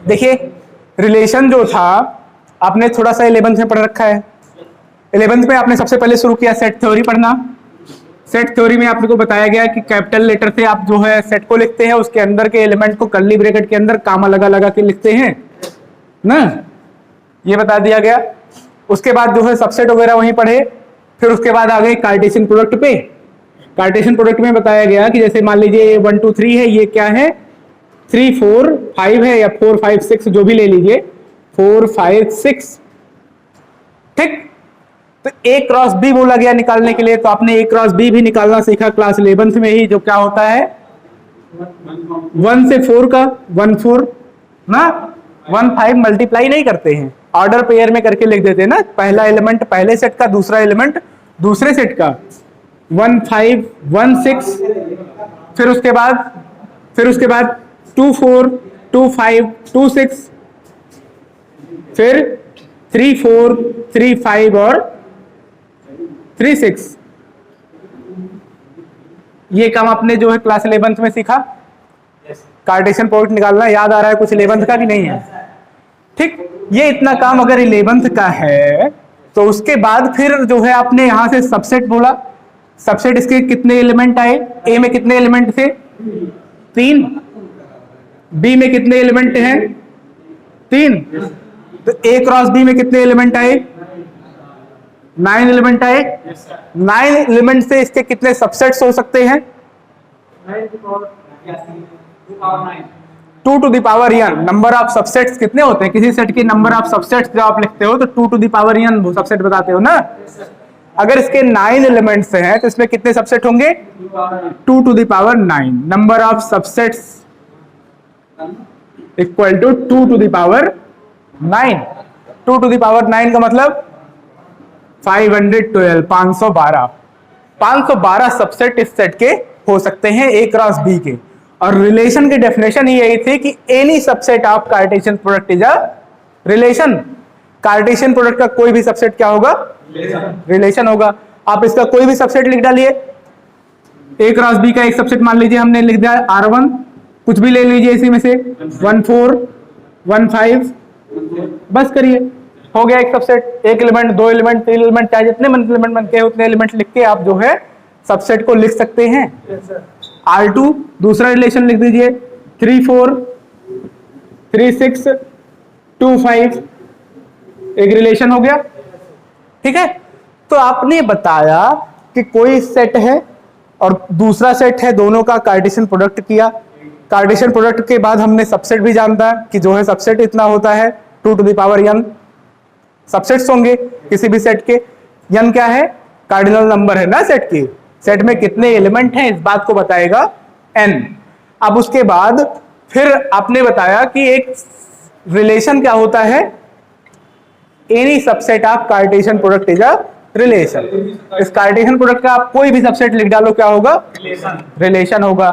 देखिए रिलेशन जो था आपने थोड़ा सा 11th में पढ़ रखा है। 11th में आपने सबसे पहले शुरू किया सेट थ्योरी पढ़ना। सेट थ्योरी में आपको बताया गया कि कैपिटल लेटर से आप जो है सेट को लिखते हैं, उसके अंदर के एलिमेंट को कर्ली ब्रैकेट के अंदर कामा लगा लगा के लिखते हैं ना, ये बता दिया गया। उसके बाद जो है सबसेट वगैरह वहीं पढ़े। फिर उसके बाद आ गए कार्टेशियन प्रोडक्ट पे। कार्टेशियन प्रोडक्ट में बताया गया कि जैसे मान लीजिए 1 2 3 है, ये क्या है 3 4 5 है या 4 5 6 जो भी ले लीजिए 4 5 6, ठीक। तो ए क्रॉस बी बोला गया निकालने के लिए, तो आपने ए क्रॉस बी भी निकालना सीखा क्लास 11th में ही, जो क्या होता है 1 से 4 का 1 4 ना, 1 5 मल्टीप्लाई नहीं करते हैं, ऑर्डर पेयर में करके लिख देते हैं ना, पहला एलिमेंट पहले सेट का, दूसरा एलिमेंट दूसरे सेट का। 1 5 1 6, फिर उसके बाद 2 4 2 5 2 6, फिर 3 4 3 5 और 3 6। ये काम आपने जो है क्लास 11th में सीखा। कार्टेशियन प्रोडक्ट निकालना याद आ रहा है कुछ 11th का भी नहीं है, ठीक। ये इतना काम अगर 11th का है तो उसके बाद फिर जो है आपने यहां से सबसेट बोला। सबसेट इसके कितने एलिमेंट आए, ए में कितने एलिमेंट थे 3, बी में कितने एलिमेंट हैं 3, तो ए क्रॉस बी में कितने एलिमेंट आए 9 एलिमेंट आए। 9 एलिमेंट से इसके कितने सबसेट्स हो सकते हैं 2 to the power n। Number of subsets कितने होते हैं किसी सेट के, नंबर ऑफ सबसेट्स जो आप लिखते हो तो 2 टू द पावर n वो सबसेट बताते हो ना। अगर इसके 9 एलिमेंट्स हैं तो इसमें कितने सबसेट होंगे 2 to the power 9। Number of subsets equal to 2 to the power 9। 2 to the power 9 का मतलब 512 512 सबसेट इस सेट के हो सकते हैं ए क्रॉस बी के। और रिलेशन की डेफिनेशन ही यही थी कि any subset of Cartesian product is a relation. Cartesian product का कोई भी सबसेट क्या होगा रिलेशन होगा। आप इसका कोई भी सबसेट लिख डालिए, ए क्रॉस बी का एक सबसेट मान लीजिए हमने लिख दिया R1, कुछ भी ले लीजिए इसी में से 1 4 1 5, बस करिए हो गया एक सबसेट। एक एलिमेंट 2 एलिमेंट 3 एलिमेंट चाहे जितने एलिमेंट बनते हैं उतने एलिमेंट लिख के आप जो है सबसेट को लिख सकते हैं। R2 दूसरा रिलेशन लिख दीजिए 3 4 3 6 2 5, एक रिलेशन हो गया, ठीक है। तो आपने बताया कि कोई सेट है और दूसरा सेट है, दोनों का कार्टेशियन प्रोडक्ट किया। कार्टेशियन प्रोडक्ट के बाद हमने सबसेट भी जानता कि जो है सबसेट इतना होता है 2 to the power n subsets होंगे किसी भी सेट के। n क्या है कार्डिनल नंबर है ना सेट की, सेट में कितने एलिमेंट हैं इस बात को बताएगा n। अब उसके बाद फिर आपने बताया कि एक रिलेशन क्या होता है any subset of Cartesian product is a relation. इस कार्टेशियन प्रोडक्ट का आप कोई भी सबसेट लिख डालो क्या होगा रिलेशन होगा।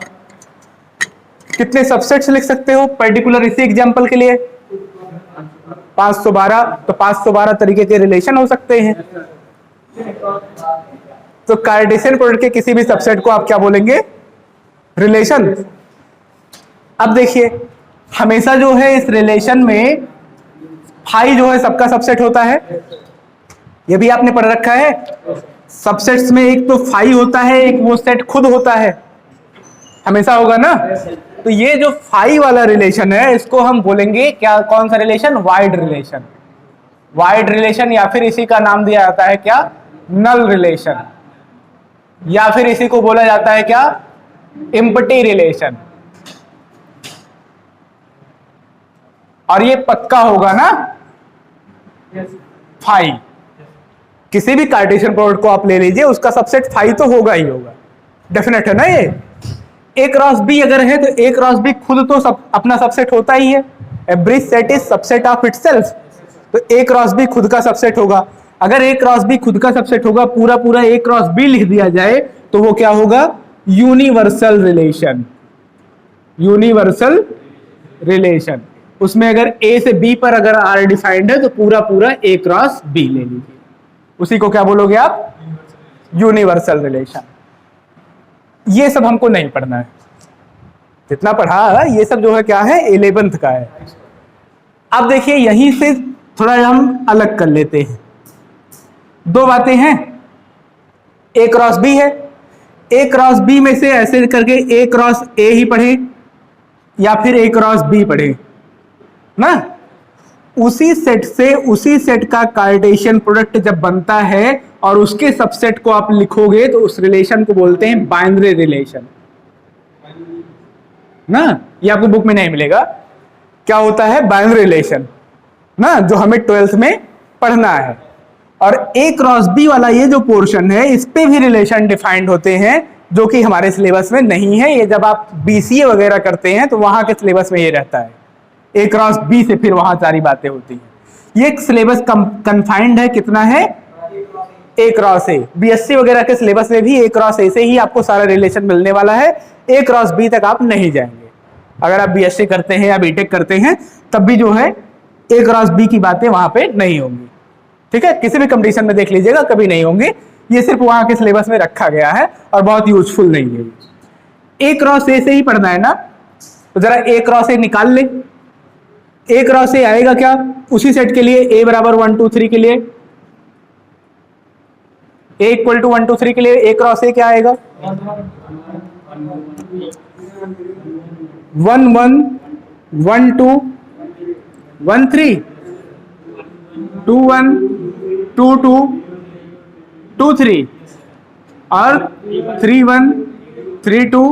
कितने सबसेट्स लिख सकते हो पर्टिकुलर इसी एग्जांपल के लिए 512, तो 512 तरीके के रिलेशन हो सकते हैं। तो कार्टेशियन प्रोडक्ट के किसी भी सबसेट को आप क्या बोलेंगे रिलेशन। अब देखिए हमेशा जो है इस रिलेशन में फाई जो है सबका सबसेट होता है, ये भी आपने पढ़ रखा है। सबसेट्स में एक तो फाई होता है, एक वो सेट खुद होता है, हमेशा होगा ना। तो ये जो फाई वाला रिलेशन है इसको हम बोलेंगे क्या, कौन सा relation wide relation. Wide relation या फिर इसी का नाम दिया जाता है क्या नल रिलेशन, या फिर इसी को बोला जाता है क्या एम्प्टी रिलेशन। और ये पक्का होगा ना फाई, किसी भी कार्टेशियन प्रोडक्ट को आप ले लीजिए उसका सबसेट फाई तो होगा ही होगा, डेफिनेट है ना। ये ए क्रॉस बी अगर है तो ए क्रॉस बी खुद तो अपना सबसेट होता ही है, every set is subset of itself. तो ए क्रॉस बी खुद का सबसेट होगा। अगर ए क्रॉस बी खुद का सबसेट होगा, पूरा पूरा ए क्रॉस बी लिख दिया जाए तो वो क्या होगा यूनिवर्सल रिलेशन। यूनिवर्सल रिलेशन उसमें अगर ए से बी पर अगर आर डिफाइंड है तो पूरा पूरा ए क्रॉस बी ले लीजिए, उसी को क्या बोलोगे आप यूनिवर्सल रिलेशन। ये सब हमको नहीं पढ़ना है, जितना पढ़ा ये सब जो है क्या है 11th का है। अब देखिए यहीं से थोड़ा हम अलग कर लेते हैं, दो बातें हैं, ए क्रॉस बी है, ए क्रॉस बी में से ऐसे करके ए क्रॉस ए ही पढ़े या फिर ए क्रॉस बी पढ़े ना, उसी सेट से उसी सेट का कार्टेशियन प्रोडक्ट जब बनता है और उसके सबसेट को आप लिखोगे तो उस रिलेशन को बोलते हैं बाइनरी रिलेशन ना। ये आपको बुक में नहीं मिलेगा, क्या होता है बाइनरी रिलेशन ना, जो हमें 12th में पढ़ना है। और ए क्रॉस बी वाला ये जो पोर्शन है इस पे भी रिलेशन डिफाइंड होते हैं जो कि हमारे सिलेबस में नहीं है। ये जब आप बीसीए वगैरह करते हैं तो वहां के सिलेबस में ये रहता है, ए क्रॉस बी से फिर वहां सारी बातें होती हैं। ये सिलेबस कन्फाइंड है, कितना है ए क्रॉस ए। बीएससी वगैरह के सिलेबस में भी ए क्रॉस ए से ही आपको सारा रिलेशन मिलने वाला है, ए क्रॉस बी तक आप नहीं जाएंगे। अगर आप बीएससी करते हैं या बीटेक करते हैं तब भी जो है ए क्रॉस बी की बातें वहां पे नहीं होंगी, ठीक है। किसी भी कंडीशन में देख लीजिएगा कभी नहीं होंगे, ये सिर्फ वहां के सिलेबस में रखा गया है और बहुत यूजफुल नहीं है। ए क्रॉस ए से ही पढ़ना है ना, तो जरा ए क्रॉस ए निकाल ले। ए क्रॉस ए आएगा क्या उसी सेट के लिए, ए बराबर 1 2 3 के लिए, ए इक्वल टू 1 2 3 के लिए ए क्रॉस ए क्या आएगा 1 1 1 2 1 3 2 1 2 2 2 3 और 3 1 3 2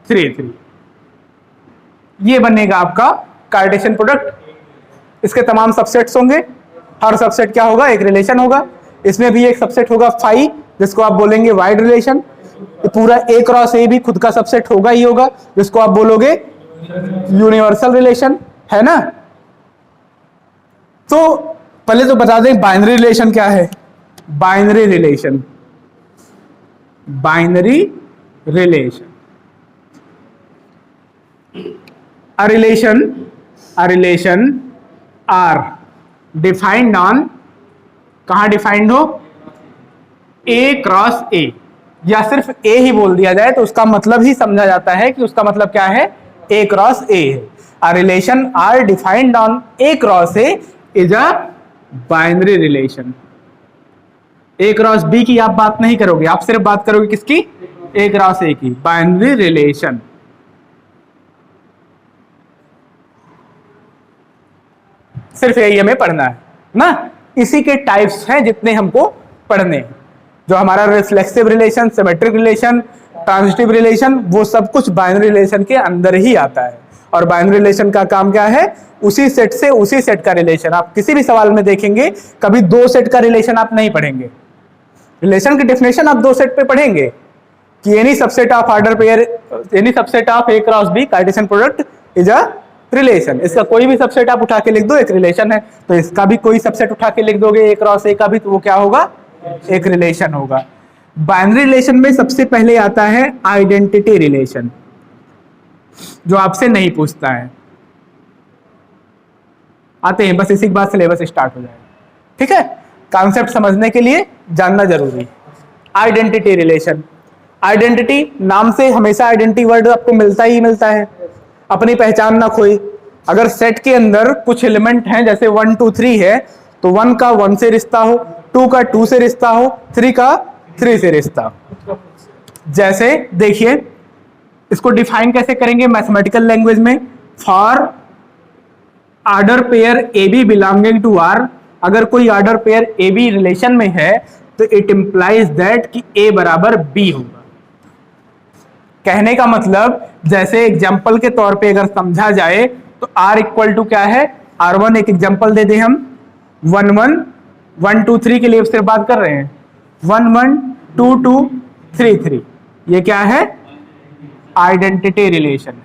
3 3। ये बनेगा आपका कार्टेशियन प्रोडक्ट। इसके तमाम सबसेट्स होंगे, हर सबसेट क्या होगा एक रिलेशन होगा। इसमें भी एक सबसेट होगा फाई जिसको आप बोलेंगे वाइड रिलेशन। पूरा ए क्रॉस ए भी खुद का सबसेट होगा ही होगा जिसको आप बोलोगे यूनिवर्सल रिलेशन, है ना। तो पहले तो बता दें बाइनरी रिलेशन क्या है। Binary relation, binary relation, a relation are defined on, कहां डिफाइंड हो ए क्रॉस ए, या सिर्फ ए ही बोल दिया जाए तो उसका मतलब ही समझा जाता है कि उसका मतलब क्या है ए क्रॉस ए है। a relation are defined on a cross a is a binary relation। A cross B की आप बात नहीं करोगे, आप सिर्फ बात करोगे किसकी ए क्रॉस ए की, बाइनरी रिलेशन। सिर्फ यही हमें पढ़ना है ना। इसी के टाइप्स हैं जितने हमको पढ़ने हैं, जो हमारा reflexive relation, symmetric relation, transitive relation, वो सब कुछ बाइनरी रिलेशन के अंदर ही आता है। और बाइनरी रिलेशन का काम क्या है, उसी सेट से उसी सेट का रिलेशन। आप किसी भी सवाल में देखेंगे कभी दो सेट का रिलेशन आप नहीं पढ़ेंगे। रिलेशन की डेफिनेशन आप दो सेट पे पढ़ेंगे कि any subset of order pair, any subset of A cross B cartesian product is a relation. इसका कोई भी सबसेट आप उठा के लिख दो एक रिलेशन है, तो इसका भी कोई सबसेट उठा के लिख दोगे ए क्रॉस ए का भी, तो वो क्या होगा एक रिलेशन होगा। बाइनरी रिलेशन में सबसे पहले आता है आइडेंटिटी रिलेशन, जो आपसे नहीं पूछता है। आते हैं बस इसी के बाद सिलेबस स्टार्ट हो जाएगा, ठीक है। कॉन्सेप्ट समझने के लिए जानना जरूरी। आइडेंटिटी रिलेशन, आइडेंटिटी नाम से हमेशा आइडेंटिटी वर्ड आपको मिलता ही मिलता है, अपनी पहचान ना खोई। अगर सेट के अंदर कुछ एलिमेंट हैं जैसे 1 2 3 है तो 1 का 1 से रिश्ता हो, 2 का 2 से रिश्ता हो, 3 का 3 से रिश्ता हो। जैसे देखिए इसको डिफाइन कैसे करेंगे मैथमेटिकल लैंग्वेज में, for order pair A B belonging to R. अगर कोई order pair A B relation में है तो इट इंप्लाइज दैट कि ए बराबर बी होगा। कहने का मतलब जैसे एग्जाम्पल के तौर पे अगर समझा जाए तो R इक्वल टू क्या है R1। एक एग्जाम्पल दे दें हम 1 1 1 2 3 के लिए सिर्फ बात कर रहे हैं, 1 1 2 2 3 3, ये क्या है आइडेंटिटी रिलेशन।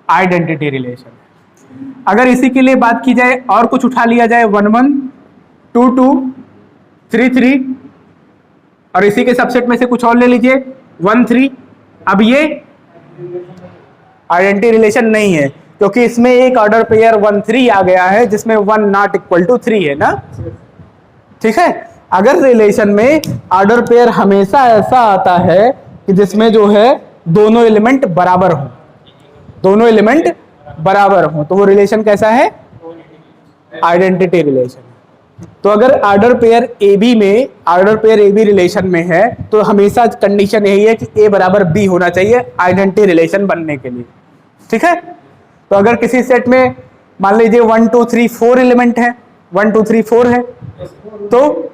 Identity relation. अगर इसी के लिए बात की जाए और कुछ उठा लिया जाए 1 1 2 2 3 3 और इसी के सबसेट में से कुछ और ले लीजिए 1 3, अब ये आइडेंटिटी रिलेशन नहीं है क्योंकि इसमें एक ऑर्डर पेयर 1 3 आ गया है जिसमें 1 नॉट इक्वल टू 3 है ना, ठीक है। अगर रिलेशन में ऑर्डर पेयर हमेशा ऐसा आता है कि जिसमें जो है दोनों एलिमेंट बराबर हो, दोनों एलिमेंट बराबर हो, तो वो रिलेशन कैसा है? Identity relation. तो अगर ऑर्डर पेयर ए बी में, order pair A B relation में है, तो हमेशा कंडीशन यही है कि ए बराबर बी होना चाहिए आइडेंटिटी रिलेशन बनने के लिए। ठीक है? तो अगर किसी सेट में मान लीजिए 1 2 3 4 एलिमेंट है, 1 2 3 4 है, तो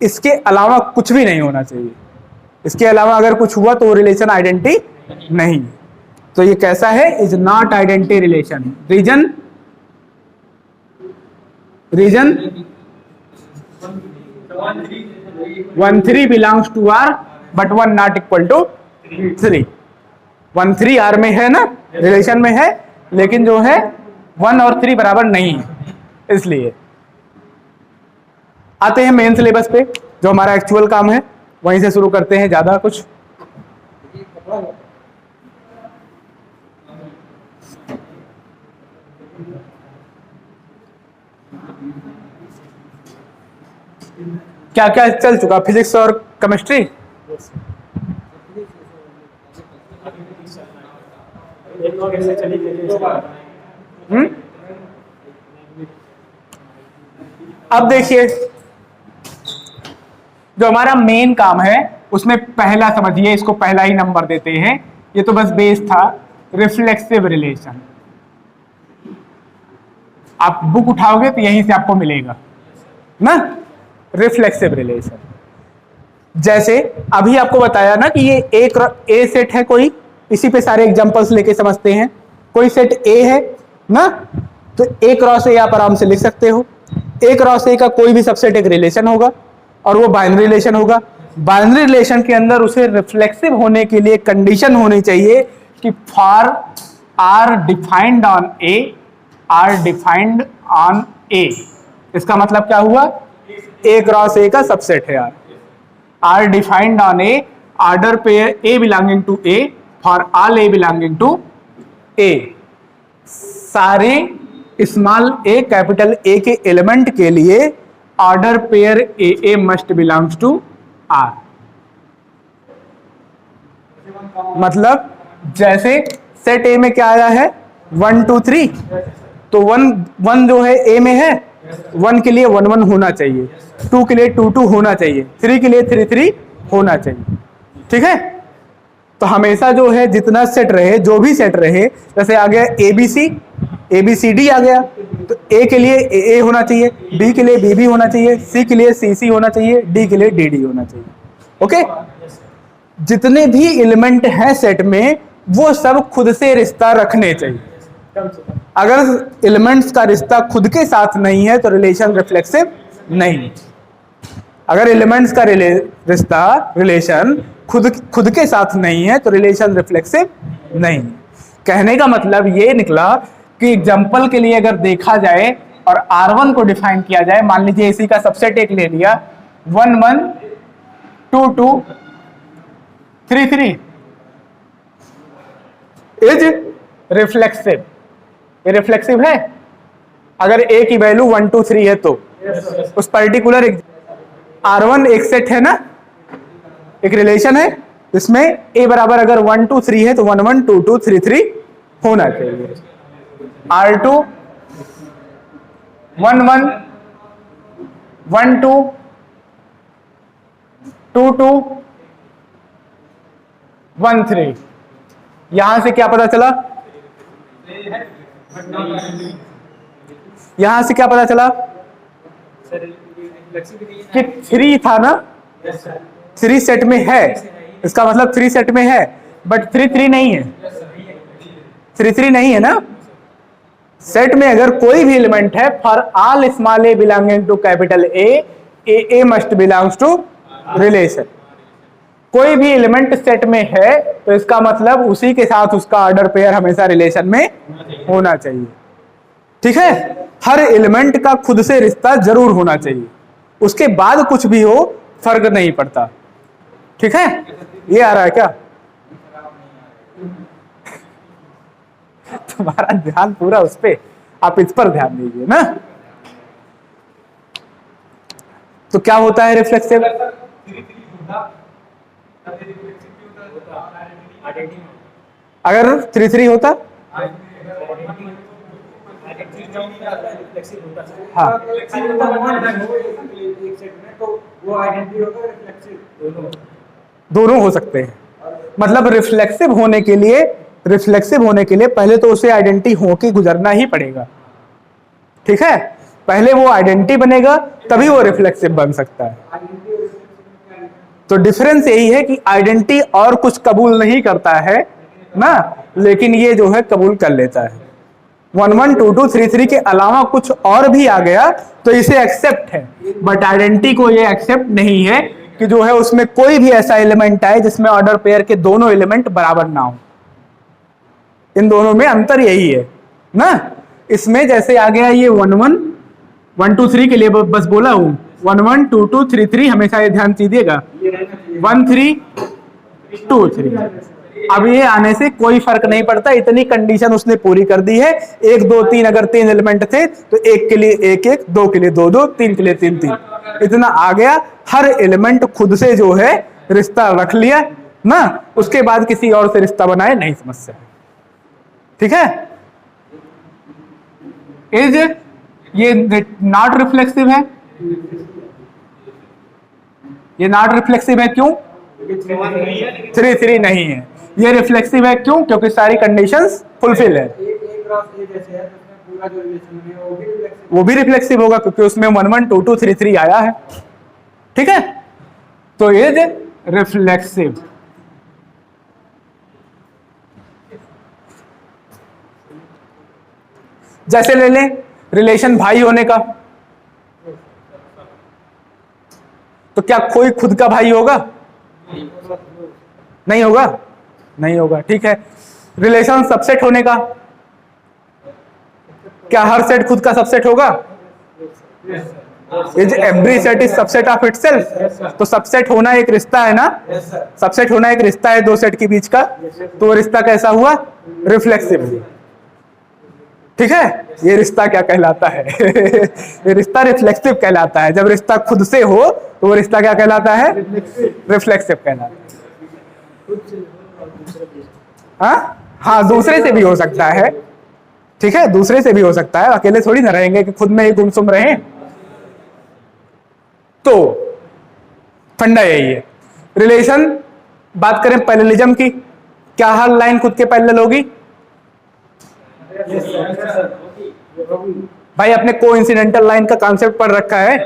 इसके अलावा कुछ भी नहीं होना चाहिए। इसके अलावा अगर कुछ हुआ तो वो रिलेशन आइडेंटिटी नहीं। तो ये कैसा है? Is not identity relation. Reason 1 3 belongs to R but 1 not equal to 3। 1 3 R में है ना, रिलेशन में है, लेकिन जो है 1 और 3 बराबर नहीं है। इसलिए आते हैं मेन सिलेबस पे, जो हमारा एक्चुअल काम है, वहीं से शुरू करते हैं। ज्यादा कुछ क्या क्या चल चुका? फिजिक्स और केमिस्ट्री। अब देखिए, जो हमारा मेन काम है उसमें पहला समझिए, इसको पहला ही नंबर देते हैं। ये तो बस बेस था, रिफ्लेक्सिव रिलेशन। आप बुक उठाओगे तो यहीं से आपको मिलेगा ना, रिफ्लेक्सिव रिलेशन। जैसे अभी आपको बताया ना कि ये एक ए सेट है कोई, इसी पे सारे एग्जांपल्स लेके समझते हैं। कोई सेट ए है ना, तो ए क्रॉस ए आप आराम से लिख सकते हो। ए क्रॉस ए का कोई भी सबसेट एक रिलेशन होगा और वो बाइनरी रिलेशन होगा। बाइनरी रिलेशन के अंदर उसे रिफ्लेक्सिव होने के लिए कंडीशन होनी चाहिए कि for R defined on A, R defined on A. इसका मतलब क्या हुआ? ए क्रॉस ए का सबसेट है यार। R defined on A, order pair a belonging to A, for all a belonging to A. सारे स्मॉल ए कैपिटल ए के element के लिए order pair a must belongs to R. मतलब जैसे सेट ए में क्या आया है? 1 2 3, तो 1 जो है ए में है, 1 के लिए 1 1 होना चाहिए, 2 के लिए 2 2 होना चाहिए, 3 के लिए 3 3 होना चाहिए। ठीक है? तो हमेशा जो है जितना सेट रहे, जो भी सेट रहे, जैसे आ गया ए बी सी डी आ गया, तो ए के लिए ए होना चाहिए, बी के लिए बी होना चाहिए, सी के लिए सी होना चाहिए, डी के लिए डी होना चाहिए। ओके? जितने भी एलिमेंट हैं सेट में, वो सब खुद से रिश्ता रखने चाहिए। अगर एलिमेंट्स का रिश्ता खुद के साथ नहीं है तो रिलेशन रिफ्लेक्सिव नहीं। अगर एलिमेंट्स का रिश्ता रिलेशन खुद के साथ नहीं है तो रिलेशन रिफ्लेक्सिव नहीं। कहने का मतलब ये निकला कि एग्जांपल के लिए अगर देखा जाए और R1 को डिफाइन किया जाए, मान लीजिए इसी का सबसेट एक ले लिया, 1 1 2 2 3 3 इज रिफ्लेक्सिव। ये रिफ्लेक्सिव है अगर ए की वैल्यू 1 2 3 है तो। उस पर्टिकुलर R1 एक सेट है ना, एक रिलेशन है, इसमें ए बराबर अगर 1 2 3 है तो 1 1 2 2 3 3 होना चाहिए। R2 1 1 1 2 2 2 1 3। यहां से क्या पता चला? यहां से क्या पता चला कि 3 था ना, 3 सेट में है, इसका मतलब 3 सेट में है, बट 3 3 नहीं है, 3 3 नहीं है ना। सेट में अगर कोई भी एलिमेंट है, for all small A belonging to capital A must belongs to relation. कोई भी एलिमेंट सेट में है तो इसका मतलब उसी के साथ उसका ऑर्डर पेयर हमेशा रिलेशन में होना चाहिए। ठीक है? हर एलिमेंट का खुद से रिश्ता जरूर होना चाहिए, उसके बाद कुछ भी हो फर्क नहीं पड़ता। ठीक है? ये आ रहा है क्या? तुम्हारा ध्यान पूरा उस पे, आप इस पर ध्यान दीजिए ना। तो क्या होता है रिफ्लेक्सिव? अगर 3 3 होता, हाँ दोनों हो सकते हैं। मतलब रिफ्लेक्सिव होने के लिए पहले तो उसे आइडेंटिटी हो के गुजरना ही पड़ेगा, ठीक है। पहले वो आइडेंटिटी बनेगा तभी वो रिफ्लेक्सिव बन सकता है। तो डिफरेंस यही है कि आइडेंटिटी और कुछ कबूल नहीं करता है ना, लेकिन ये जो है कबूल कर लेता है। 1 1 2 2 3 3 के अलावा कुछ और भी आ गया तो इसे एक्सेप्ट है, बट आइडेंटिटी को ये एक्सेप्ट नहीं है कि जो है उसमें कोई भी ऐसा एलिमेंट आए जिसमें ऑर्डर पेयर के दोनों एलिमेंट बराबर ना हो। इन दोनों में अंतर यही है ना। इसमें जैसे आ गया ये 1 1 1 2 3 के लिए बस बोला हूं, 1 1 2 2 3 3 हमेशा ये ध्यान दीजिएगा, 1 3 2 3। अब ये आने से कोई फर्क नहीं पड़ता, इतनी कंडीशन उसने पूरी कर दी है। 1 2 3 अगर 3 एलिमेंट थे तो 1 के लिए 1 1, 2 के लिए 2 2, 3 के लिए 3 3, इतना आ गया। हर एलिमेंट खुद से जो है रिश्ता रख लिया ना, उसके बाद किसी और से रिश्ता बनाए नहीं समस्या, ठीक है। इज ये नॉट रिफ्लेक्सिव है, ये नॉट रिफ्लेक्सिव है क्यों? 3 3 नहीं है। ये रिफ्लेक्सिव है क्यों? क्योंकि सारी कंडीशंस फुलफिल है। वो भी रिफ्लेक्सिव होगा क्योंकि उसमें 1 1 2 2 3 3 आया है, ठीक है। तो ये रिफ्लेक्सिव। जैसे ले लें रिलेशन भाई होने का, तो क्या कोई खुद का भाई होगा? नहीं होगा, नहीं होगा, ठीक है। रिलेशन सबसेट होने का, क्या हर सेट खुद का सबसेट होगा? Is every set is subset of itself. तो सबसेट होना एक रिश्ता है ना, सबसेट होना एक रिश्ता है दो सेट के बीच का, तो वो रिश्ता कैसा हुआ? रिफ्लेक्सिव, ठीक है। ये रिश्ता क्या कहलाता है? ये रिश्ता रिफ्लेक्सिव कहलाता है। जब रिश्ता खुद से हो तो वो रिश्ता क्या कहलाता है? रिफ्लेक्सिव कहलाता है। हाँ दूसरे से भी हो सकता है, ठीक है, दूसरे से भी हो सकता है, अकेले थोड़ी ना रहेंगे कि खुद में ही गुमसुम रहे। तो फंडा यही है। रिलेशन बात करें पैरेललिज्म की, क्या हर लाइन खुद के पैरेलल होगी? भाई अपने कोइंसिडेंटल लाइन का कॉन्सेप्ट पढ़ रखा है।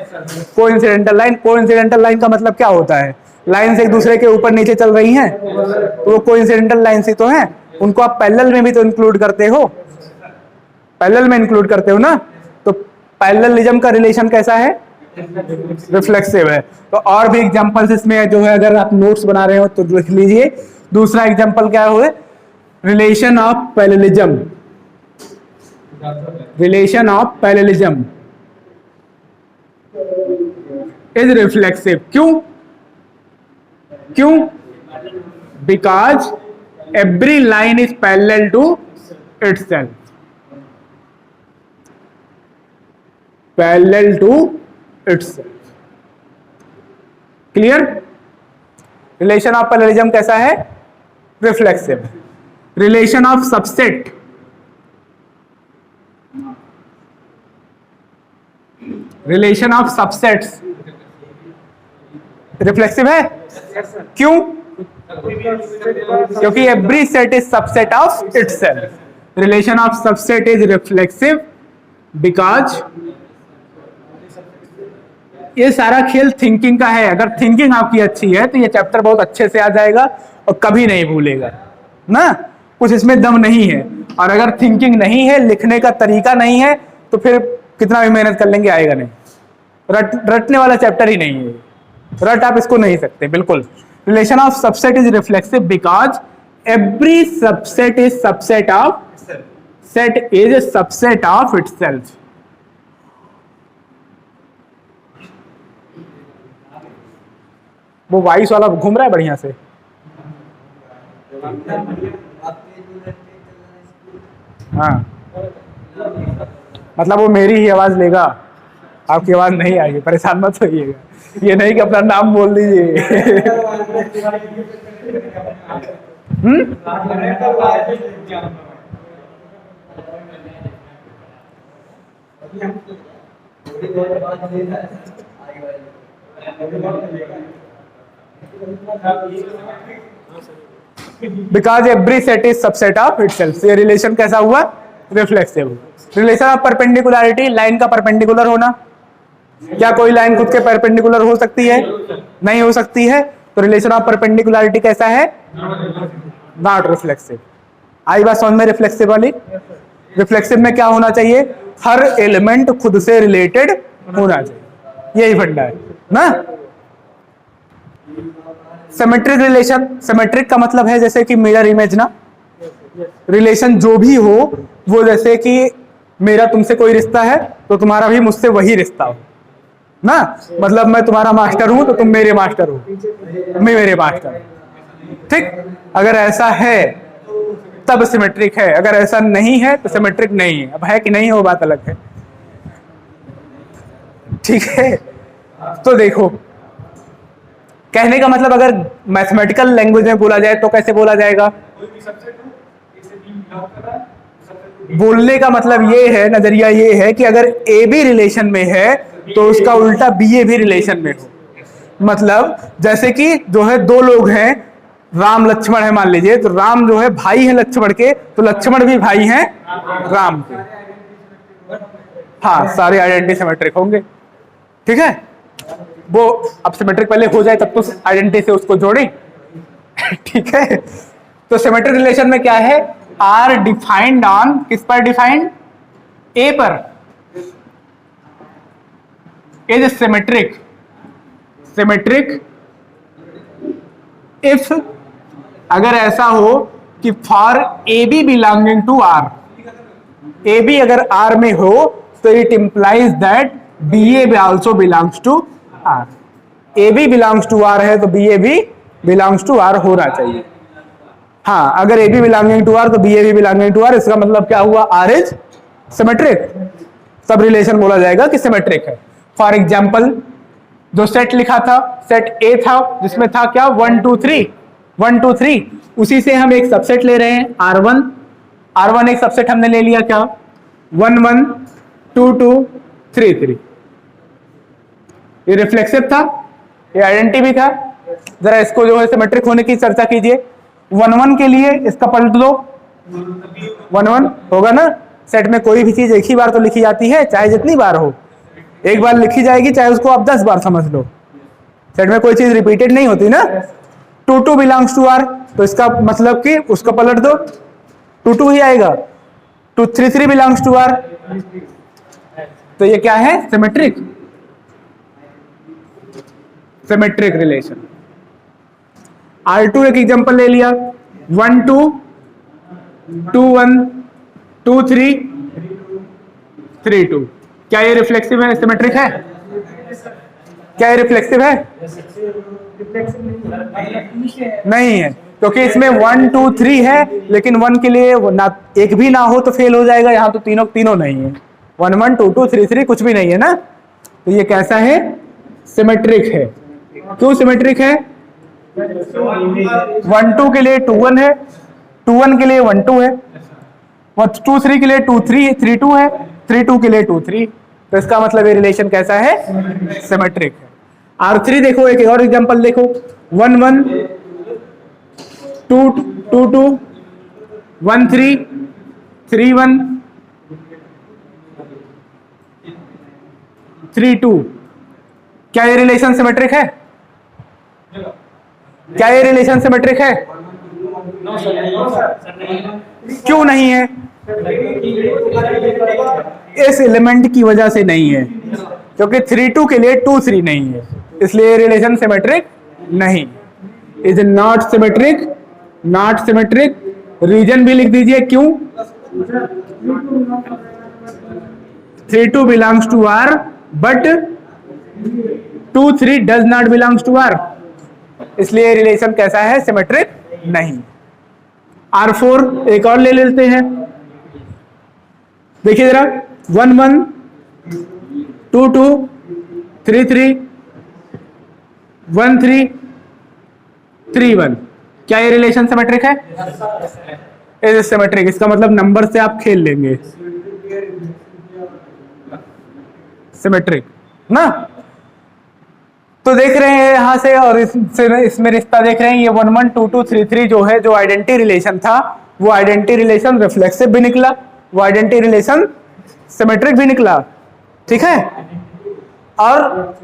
कोइंसिडेंटल लाइन का मतलब क्या होता है? लाइंस एक दूसरे के ऊपर नीचे चल रही हैं तो वो कोइंसिडेंटल लाइंस ही तो हैं। उनको आप पैरेलल में भी तो इंक्लूड करते हो, पैरेलल में इंक्लूड करते हो ना। तो पैरेललिज्म का रिलेशन कैसा है? रिफ्लेक्सिव है। तो और भी एग्जांपल्स इसमें जो है, अगर आप नोट्स बना रहे हो तो लिख लीजिए। दूसरा एग्जांपल क्या हुए? Relation of parallelism, relation of parallelism is reflexive. क्यों? Because every line is parallel to itself, parallel to itself. Clear? Relation of parallelism कैसा है? Reflexive. Relation of subset, relation of subsets reflexive है। क्यों? क्योंकि every set is subset of itself. Relation of subset is reflexive because ये सारा खेल thinking का है। अगर थिंकिंग आपकी अच्छी है तो ये चैप्टर बहुत अच्छे से आ जाएगा और कभी नहीं भूलेगा ना। कुछ इसमें दम नहीं है, और अगर थिंकिंग नहीं है, लिखने का तरीका नहीं है, तो फिर कितना भी मेहनत कर लेंगे आएगा नहीं। रटने वाला चैप्टर ही नहीं है, रट आप इसको नहीं सकते बिल्कुल। Relation of subset is reflexive because every subset is subset of set is a subset of itself. वो वाइस वाला घूम रहा है बढ़िया से। हाँ मतलब वो मेरी ही आवाज लेगा, आपकी आवाज नहीं आएगी, परेशान मत होइएगा, ये नहीं कि अपना नाम बोल दीजिए। Because every set is subset of itself. ये रिलेशन कैसा हुआ? Reflexive. Relation of perpendicularity, line का परपेंडिकुलर होना। क्या कोई लाइन खुद के परपेंडिकुलर हो सकती है? नहीं हो सकती है। तो रिलेशन ऑफ परपेंडिकुलरिटी कैसा है? Not reflexive. आई बात समझ में रिफ्लेक्सिव वाली? रिफ्लेक्सिव में क्या होना चाहिए? हर एलिमेंट खुद से रिलेटेड होना चाहिए, यही फंडा है ना। सिमेट्रिक रिलेशन, सिमेट्रिक का मतलब है जैसे कि मिरर इमेज ना। रिलेशन जो भी हो वो जैसे कि मेरा तुमसे कोई रिश्ता है तो तुम्हारा भी मुझसे वही रिश्ता हो ना। मतलब मैं तुम्हारा मास्टर हूं तो तुम मेरे मास्टर हो, मैं मेरे मास्टर, ठीक। अगर ऐसा है तब सिमेट्रिक है, अगर ऐसा नहीं है तो सिमेट्रिक नहीं है। अब है कि नहीं हो बात अलग है, ठीक है। तो देखो कहने का मतलब अगर मैथमेटिकल लैंग्वेज में बोला जाए तो कैसे बोला जाएगा? बोलने का मतलब ये है, नजरिया ये है कि अगर ए भी रिलेशन में है तो उसका उल्टा बी ए भी रिलेशन में हो। मतलब जैसे कि जो है दो लोग हैं, राम लक्ष्मण है मान लीजिए, तो राम जो है भाई है लक्ष्मण के, तो लक्ष्मण भी भाई हैं राम के। हाँ, सारे आइडेंटिटी सिमेट्रिक होंगे, ठीक है। वो अब सिमेट्रिक पहले हो जाए तब तो आइडेंटिटी से उसको जोड़े, ठीक है। तो सिमेट्रिक रिलेशन में क्या है? आर डिफाइंड ऑन, किस पर डिफाइंड? ए पर। इज सिमेट्रिक, सिमेट्रिक इफ, अगर ऐसा हो कि for A B belonging to R, A B अगर आर में हो तो it implies that B A also belongs to R. A B belongs to R है तो बी ए भी बिलोंग्स टू आर होना चाहिए। हाँ, अगर A B belonging to R तो बी ए भी बिलोंगिंग टू आर। इसका मतलब क्या हुआ? आर इज सिमेट्रिक, तब रिलेशन बोला जाएगा कि सिमेट्रिक है। फॉर एग्जाम्पल जो सेट लिखा था, सेट ए था जिसमें था क्या? 1 2 3, 1 2 3, उसी से हम एक सबसेट ले रहे हैं R1। R1 एक सबसेट हमने ले लिया क्या? 1 1 2 2 3 3। ये रिफ्लेक्सिव था, ये आइडेंटिटी भी था। जरा इसको जो है सिमेट्रिक होने की चर्चा कीजिए। 1 1 के लिए इसका पलट दो, 1 1 होगा ना। सेट में कोई भी चीज एक ही बार तो लिखी जाती है, चाहे जितनी बार हो, एक बार लिखी जाएगी, चाहे उसको आप 10 बार समझ लो। सेट में कोई चीज रिपीटेड नहीं होती ना। 2 2 बिलोंग्स टू आर, तो इसका मतलब कि उसका पलट दो, 2 2 ही आएगा। 2 3 3 बिलोंग्स टू आर, तो ये क्या है? Symmetric, symmetric relation. R2 एक एग्जांपल ले लिया, 1 2 2 1 2 3 3 2। क्या ये रिफ्लेक्सिव है? सिमेट्रिक है? क्या ये रिफ्लेक्सिव है? नहीं है, क्योंकि इसमें 1 2 3 है, लेकिन 1 के लिए ना एक भी ना हो तो फेल हो जाएगा। यहाँ तो तीनों तीनों नहीं है, 1 1 2 2 3 3 कुछ भी नहीं है ना। तो ये कैसा है? सिमेट्रिक है। क्यों सिमेट्रिक है? 1 2 के लिए 2 1 है, 2 1 के लिए 1 2 है, 2 3 के लिए 2 3 3 2 है, 3 2 के लिए 2 3। तो इसका मतलब ये रिलेशन कैसा है? सिमेट्रिक है। R3 देखो, एक और एग्जांपल देखो, 1 1 2 2 2 1 3 3 1 3 2। क्या ये रिलेशन सिमेट्रिक है? क्या ये रिलेशन सिमेट्रिक है? क्यों नहीं है? इस एलिमेंट की वजह से नहीं है, क्योंकि 3 2 के लिए 2 3 नहीं है, इसलिए रिलेशन सिमेट्रिक नहीं। Is not symmetric, not symmetric. Reason भी लिख दीजिए क्यों। 3 2 belongs to R but 2 3 does not belongs to R, इसलिए रिलेशन कैसा है? सिमेट्रिक नहीं। R4 एक और ले लेते हैं, देखिए जरा, 1 1 2 2 3 3 1 3 3 1। क्या ये रिलेशन सिमेट्रिक है? Is symmetric. इसका मतलब नंबर से आप खेल लेंगे, सिमेट्रिक ना। तो देख रहे हैं यहां से, और इसमें रिश्ता देख रहे हैं, ये 1 1 2 2 3 3 जो है, जो आइडेंटिटी रिलेशन था, वो आइडेंटिटी रिलेशन रिफ्लेक्सिव भी निकला, वो आइडेंटिटी रिलेशन सिमेट्रिक भी निकला। ठीक है, और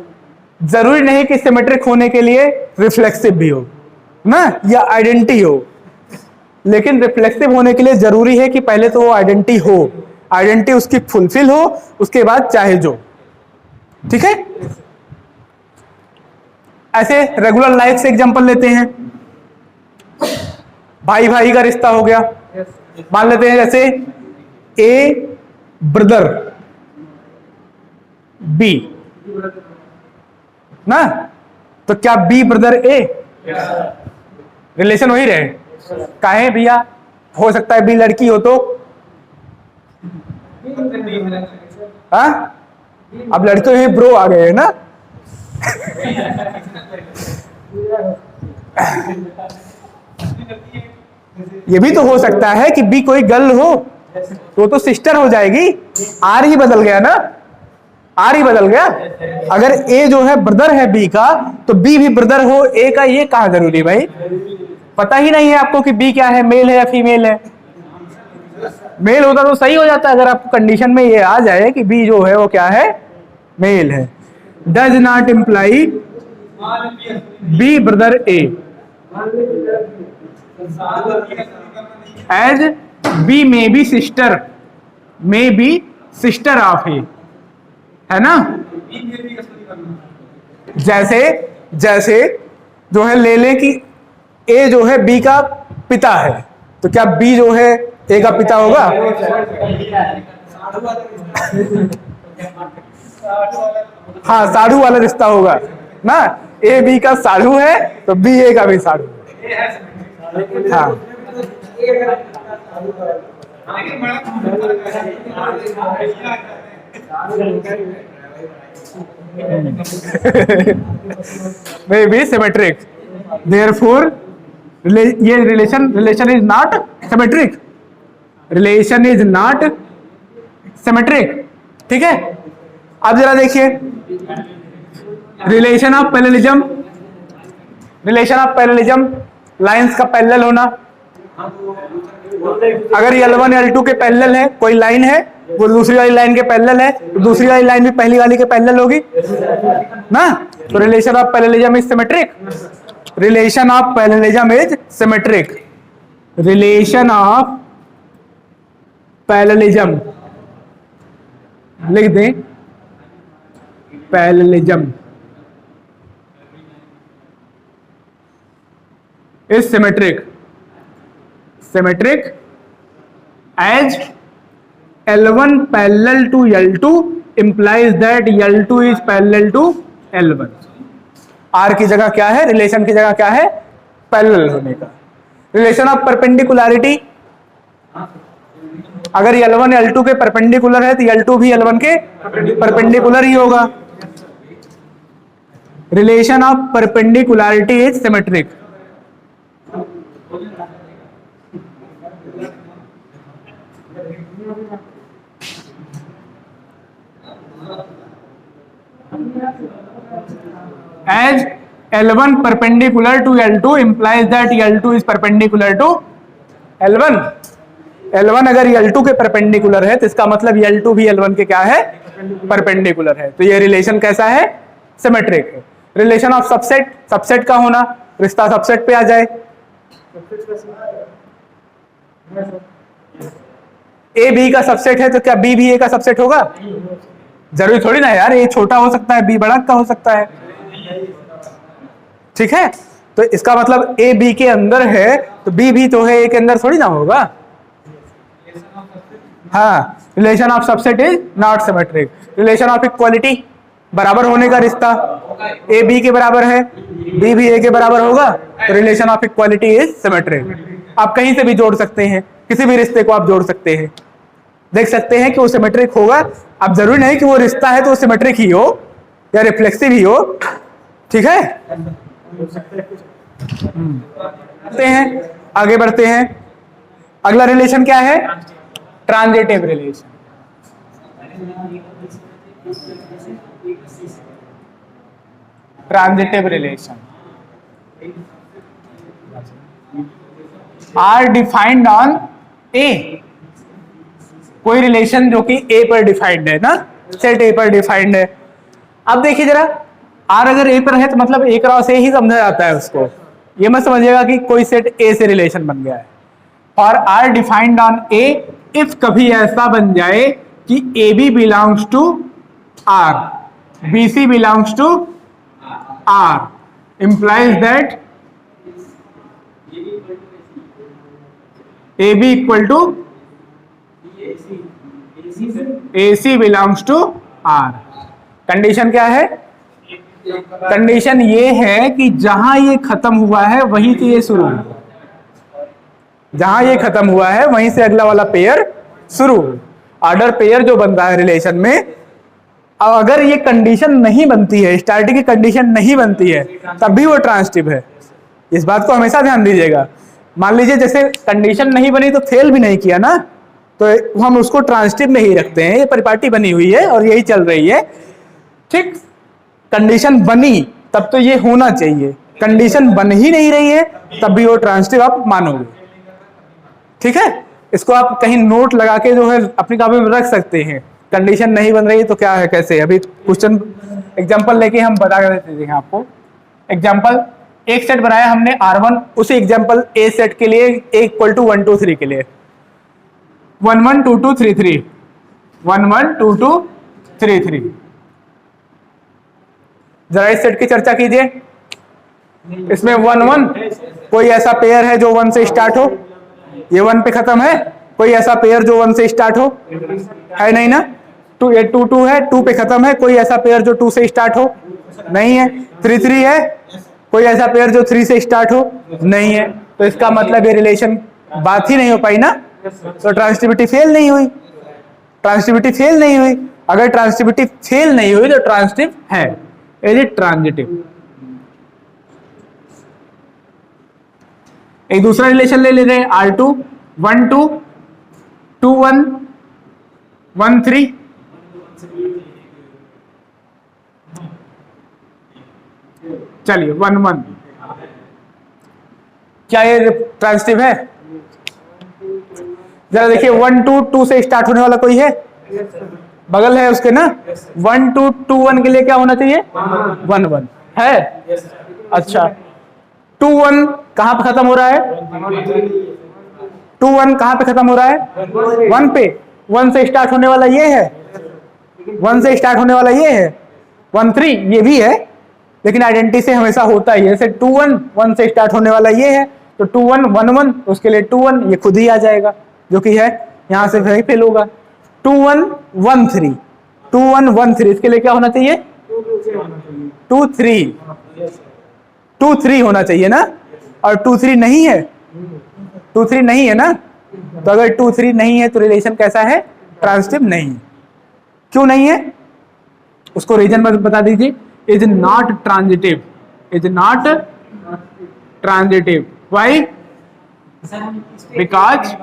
जरूरी नहीं कि सिमेट्रिक होने के लिए रिफ्लेक्सिव भी हो ना, या आइडेंटिटी हो, लेकिन रिफ्लेक्सिव होने के लिए जरूरी है कि पहले तो वो आइडेंटिटी हो, आइडेंटिटी उसकी फुलफिल हो, उसके बाद चाहे जो। ठीक है, ऐसे रेगुलर लाइफ से एग्जांपल लेते हैं। भाई भाई का रिश्ता हो गया, मान लेते हैं जैसे ए ब्रदर बी ना, तो क्या बी ब्रदर ए? रिलेशन वही रहे। काहे भैया? हो सकता है बी लड़की हो तो, हाँ अब लड़के ही ब्रो आ गए हैं ना। ये भी तो हो सकता है कि बी कोई गर्ल हो तो सिस्टर हो जाएगी। आर ही बदल गया ना, आर ही बदल गया। अगर ए जो है ब्रदर है बी का, तो बी भी ब्रदर हो ए का, ये कहां जरूरी भाई? पता ही नहीं है आपको कि बी क्या है, मेल है या फीमेल है। मेल होता तो सही हो जाता, अगर आपको कंडीशन में ये आ जाए कि बी जो है वो क्या है, मेल है। Does not imply b brother a as b may be sister, may be sister of a, है ना। जैसे जैसे जो है ले लें कि ए जो है बी का पिता है, तो क्या बी जो है ए का पिता होगा? हाँ, साधु वाला रिश्ता होगा ना। ए बी का साधु है तो बी ए का भी साधु है। हाँ मे बी सिमेट्रिक, देयरफॉर ये relation is not symmetric, relation is not symmetric. ठीक है, अब जरा देखिए relation of parallelism, relation of parallelism, lines का पैरेलल होना। अगर L1 L2 के पैरेलल है, कोई लाइन है वो दूसरी वाली लाइन के पैरेलल है, तो दूसरी वाली लाइन भी पहली वाली के पैरेलल होगी ना। तो relation of parallelism is symmetric, relation of parallelism is symmetric, relation of parallelism लिख दें, parallelism is symmetric, symmetric as L1 parallel to L2 implies that L2 is parallel to L1। R की जगह क्या है, relation की जगह क्या है, पैरेलल होने का। रिलेशन ऑफ परपेंडिकुलरिटी, अगर L1 L2 के परपेंडिकुलर है तो L2 भी L1 के परपेंडिकुलर ही होगा। Relation of perpendicularity is symmetric. As L1 perpendicular to L2 implies that L2 is perpendicular to L1। L1 अगर L2 के परपेंडिकुलर है तो इसका मतलब L2 भी L1 के क्या है, परपेंडिकुलर है। तो ये रिलेशन कैसा है, सिमेट्रिक है। रिलेशन ऑफ सबसेट, सबसेट का होना, रिश्ता सबसेट पे आ जाए। ए बी का सबसेट है तो क्या बी भी ए का सबसेट होगा? जरूरी थोड़ी ना यार, ए छोटा हो सकता है बी बड़ा का हो सकता है। ठीक है, तो इसका मतलब ए बी के अंदर है तो बी भी तो है ए के अंदर थोड़ी ना होगा। हाँ, relation of subset is not symmetric. Relation of equality, बराबर होने का रिश्ता, ए बी के बराबर है, बी भी ए के बराबर होगा, तो relation of equality is symmetric. आप कहीं से भी जोड़ सकते हैं, किसी भी रिश्ते को आप जोड़ सकते हैं, देख सकते हैं कि वो सिमेट्रिक होगा अब जरूरी नहीं कि वो रिश्ता है तो सिमेट्रिक ही हो या रिफ्लेक्सिव ही हो, ठीक है। बढ़ते हैं, आगे बढ़ते हैं। अगला रिलेशन क्या है? Transitive relation. Transitive relation R defined on A. कोई रिलेशन जो कि ए पर डिफाइंड है ना, सेट ए पर डिफाइंड है। अब देखिए जरा, आर अगर ए पर है तो मतलब ए क्रॉस ए ही समझा जाता है उसको। ये मत समझिएगा कि कोई सेट ए से रिलेशन बन गया है। और R defined on A if कभी ऐसा बन जाए कि A B belongs to R, B C belongs to R, implies that AB equal to AC belongs to R। Condition क्या है? कंडीशन ये है कि जहां ये खत्म हुआ है वहीं से ये शुरू हुआ, जहां ये खत्म हुआ है वहीं से अगला वाला पेयर शुरू। ऑर्डर पेयर जो बन रहा है रिलेशन में, अगर ये कंडीशन नहीं बनती है, स्टार्टिंग की कंडीशन नहीं बनती है, तब भी वो ट्रांजिटिव है। इस बात को हमेशा ध्यान दीजिएगा। मान लीजिए जैसे कंडीशन नहीं बनी तो फेल भी नहीं किया ना, तो हम उसको ट्रांजिटिव में ही रखते हैं। ये परिपाटी बनी हुई है और यही चल रही है, ठीक। कंडीशन बनी तब तो ये होना चाहिए, कंडीशन बन ही नहीं रही है तब भी वो ट्रांजिटिव आप मानोगे, ठीक है। इसको आप कहीं नोट लगा के जो है अपनी कॉपी में रख सकते हैं। कंडीशन नहीं बन रही है तो क्या है, कैसे। अभी क्वेश्चन एग्जांपल लेके हम बता देते हैं आपको। एग्जांपल, एक सेट बनाया हमने R1, उसी एग्जांपल ए सेट के लिए A इक्वल टू 1 2 3 के लिए 1 1 2 2 3 3 1 1 2 2 3 3। जरा इस सेट की चर्चा कीजिए। इसमें 1 1 कोई ऐसा पेयर है जो 1 से स्टार्ट हो? ये 1 पे खत्म है। कोई ऐसा पेयर जो 1 से स्टार्ट हो? है नहीं ना। 2 ये 2 2 है, 2 पे खत्म है। कोई ऐसा पेयर जो 2 से स्टार्ट हो? नहीं है। 3 3 है, कोई ऐसा पेयर जो 3 से स्टार्ट हो? नहीं है। तो इसका मतलब ये रिलेशन बात ही नहीं हो पाई ना, तो ट्रांजिटिविटी फेल नहीं हुई। ट्रांजिटिविटी फेल नहीं हुई। अगर ट्रांजिटिविटी फेल नहीं हुई तो ट्रांजिटिव है। Is it transitive? एक दूसरा रिलेशन ले रहे हैं, R2 1 2 2 1 1 3। चलिए 1 1, क्या ये ट्रांजिटिव है? जरा देखिए 1 2 2 से स्टार्ट होने वाला कोई है? बगल है उसके ना। 1 2 2 1 के लिए क्या होना चाहिए? 1 1 है। अच्छा, 2 1 कहां पे खत्म हो रहा है? 2 1 कहां पे खत्म हो रहा है? 1 पे। 1 से स्टार्ट होने वाला ये है, 1 से स्टार्ट होने वाला ये है। 1 3 ये भी है, लेकिन आइडेंटिटी से हमेशा होता ही है। जैसे 2 1 1 से स्टार्ट होने वाला ये है, तो 2 1 1 1 उसके लिए 2 1 ये खुद ही आ जाएगा, जो कि है यहां से वही फेल होगा। 2 1 1 3 2 1 1 3 इसके लिए क्या होना चाहिए? 2 3 2 3 होना चाहिए ना। और 2 3 नहीं है, 2 3 नहीं है ना। तो अगर 2 3 नहीं है तो रिलेशन कैसा है? ट्रांजिटिव नहीं। क्यों नहीं है उसको रीजन बता दीजिए। Is not transitive, is not transitive. Why? Because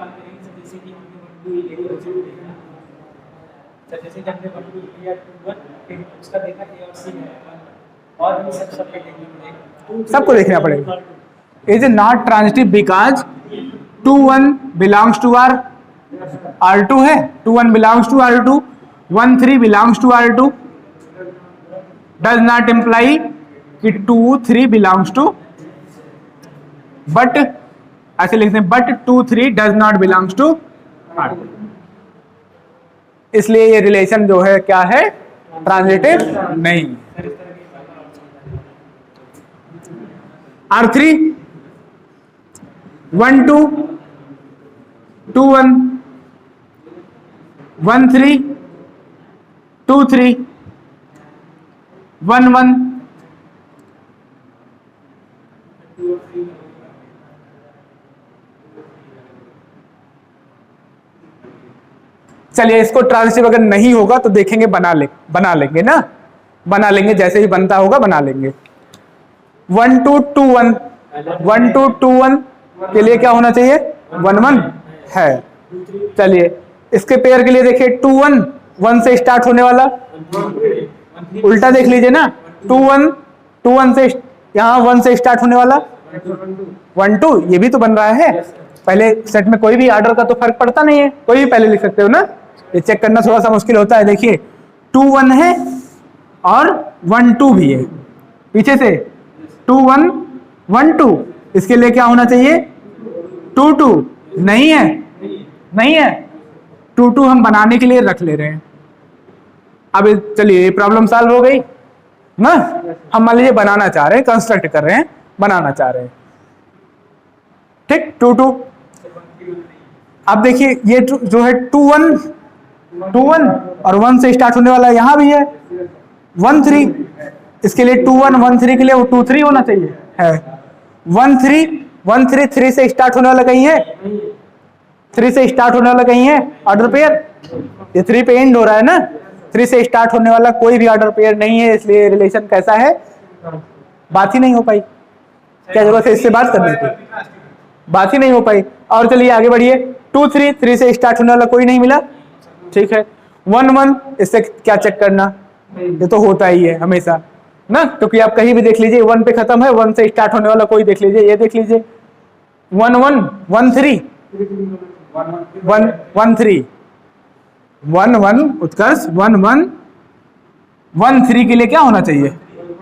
सबको देखना पड़ेगा। Is not transitive because 2 1 belongs to R, R2 है, 2 1 belongs to R2, 1 3 belongs to R2। Does not imply कि 2 3 बिलोंग्स टू, बट ऐसे लिखते हैं, but 2 3 does not belongs to R2। इसलिए ये रिलेशन जो है क्या है? ट्रांजिटिव नहीं। R3 1 2 2 1 1 3 2 3 1 1 2 चलिए इसको ट्रांजिटिव अगर नहीं होगा तो देखेंगे, बना लेंगे ना, बना लेंगे, जैसे ही बनता होगा बना लेंगे। 1 2 2 1, 1 2 2 1 के लिए क्या होना चाहिए? 1 1 है। चलिए इसके पेयर के लिए देखिए 2 1, 1 से स्टार्ट होने वाला, उल्टा देख लीजिए ना, 2 1 2 1 से, यहाँ 1 से स्टार्ट होने वाला 1 2, ये भी तो बन रहा है। पहले सेट में कोई भी ऑर्डर का तो फर्क पड़ता नहीं है, कोई भी पहले लिख सकते हो ना, ये चेक करना थोड़ा सा मुश्किल होता है। देखिए 2 1 है और 1 2 भी है, पीछे से 2 1 1 2, इसके लिए क्या होना चाहिए? 2 2, नहीं है, नहीं है, 2 2 हम बनाने के लिए रख ले रहे हैं। अब चलिए प्रॉब्लम सॉल्व हो गई ना, हम मान लीजिए बनाना चाह रहे हैं, कंस्ट्रक्ट कर रहे हैं, बनाना चाह रहे हैं, ठीक। 2 2, अब देखिए ये जो है 2 1 और 1 से स्टार्ट होने वाला यहां भी है 1 3, इसके लिए 2 1 1 3 के लिए वो 2 3 होना चाहिए, है 1 3 1 3, 3 से स्टार्ट होने वाला कहीं है, 3 से स्टार्ट होने वाला कहीं है ऑर्डर पेयर, ये 3 पे एंड हो रहा है ना, 3 से स्टार्ट होने वाला कोई भी ऑर्डर पेयर नहीं है, इसलिए रिलेशन कैसा है? बात ही नहीं हो पाई। क्या जरूरत है इससे बात करने की? बात ही नहीं हो पाई। और चलिए आगे बढ़िए, 2 3, 3 से स्टार्ट होने वाला कोई नहीं मिला, ठीक है। 1 1, इससे क्या चेक करना, ये तो होता ही है हमेशा ना, क्योंकि आप कहीं भी देख लीजिए 1 पे खत्म है, 1 से स्टार्ट होने वाला कोई देख लीजिए, ये देख लीजिए 1 1 1 3 1 1 3 1 1, उत्कर्ष 1 1 1 3 के लिए क्या होना चाहिए?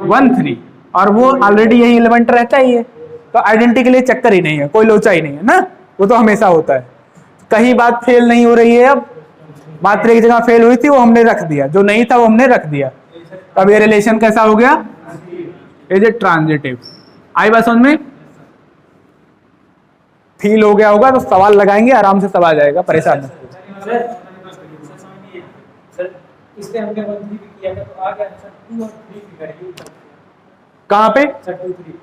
1 3, और वो ऑलरेडी यही एलिमेंट रहता ही है, तो आइडेंटिटी के लिए चक्कर ही नहीं है, कोई लोचा ही नहीं है ना, वो तो हमेशा होता है। कहीं बात फेल नहीं हो रही है, अब मात्र एक जगह फेल हुई थी, वो हमने रख दिया, जो नहीं था वो हमने रख दिया। अब ये रिलेशन कैसा हो गया? Is it transitive? आई बात समझ में? फील हो गया होगा तो सवाल लगाएंगे, आराम से सब आ जाएगा, परेशान नहीं। इसलिए हमने 1 3 किया था, तो आ गया आंसर 2 और 3 भी करेंगे। कहाँ पे? सर 2 3,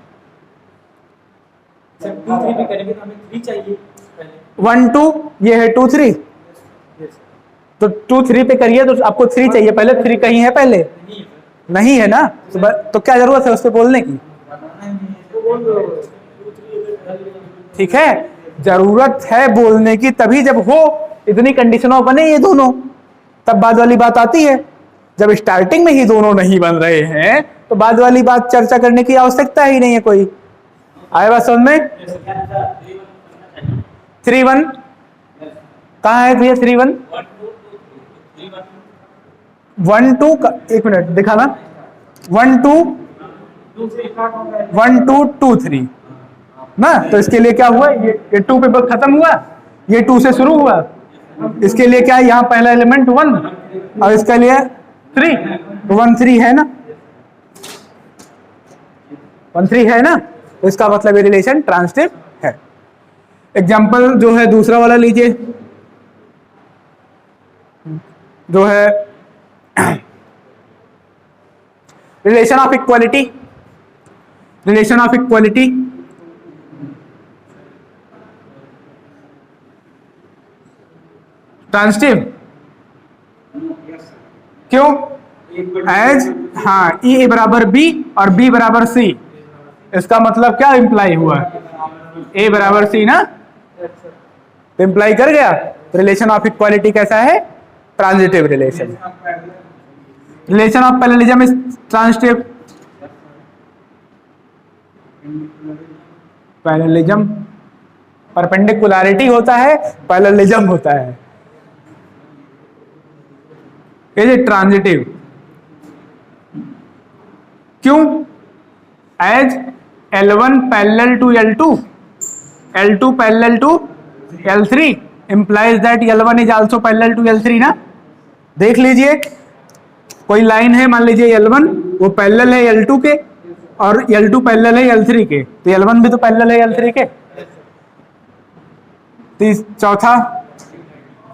सर 2 3 भी करेंगे तो हमें 3 चाहिए पहले। 1 2, ये है 2 3, तो 2 3 पे करिए तो आपको 3 चाहिए पहले, 3 कहीं है पहले? नहीं है ना, तो क्या जरूरत है उससे बोलने की? ठीक है, जरूरत है बोलने की तभी जब हो, इतनी कंडीशनों बने ये दोनों, तब बाद वाली बात आती है। जब स्टार्टिंग में ही दोनों नहीं बन रहे हैं तो बाद वाली बात चर्चा करने की आवश्यकता ही नहीं है कोई। आए बात समझ में? 3 1 कहाँ है भैया? 3 1 1 2 का, एक मिनट दिखाना, 1 2 1 2 2 3 ना, तो इसके लिए क्या हुआ? ये 2 पे खत्म हुआ, ये 2 से शुरू हुआ, इसके लिए क्या है? यहाँ पहला एलिमेंट 1 और इसके लिए 3, तो 1 3 है ना, 1 3 है ना, तो इसका मतलब ये रिलेशन ट्रांजिटिव है। एग्जाम्पल जो है दूसरा वाला लीजिए, जो है relation of equality, relation of equality transitive क्यों? एज, हाँ, ई बराबर बी और बी बराबर सी, इसका मतलब क्या इंप्लाई हुआ? ए बराबर सी ना, इंप्लाई कर गया। रिलेशन ऑफ इक्वालिटी कैसा है? Transitive relation. Relation of parallelism is transitive. Parallelism perpendicularity होता है, पैरेललिज्म होता है, इज इट ट्रांजिटिव? क्यों? As L1 parallel to L2, L2 parallel to L3 implies that L1 is also parallel to L3 ना। देख लीजिए कोई लाइन है, मान लीजिए L1, वो पैरेलल है L2 के और L2 पैरेलल है L3 के, तो L1 भी तो पैरेलल है L3 के। चौथा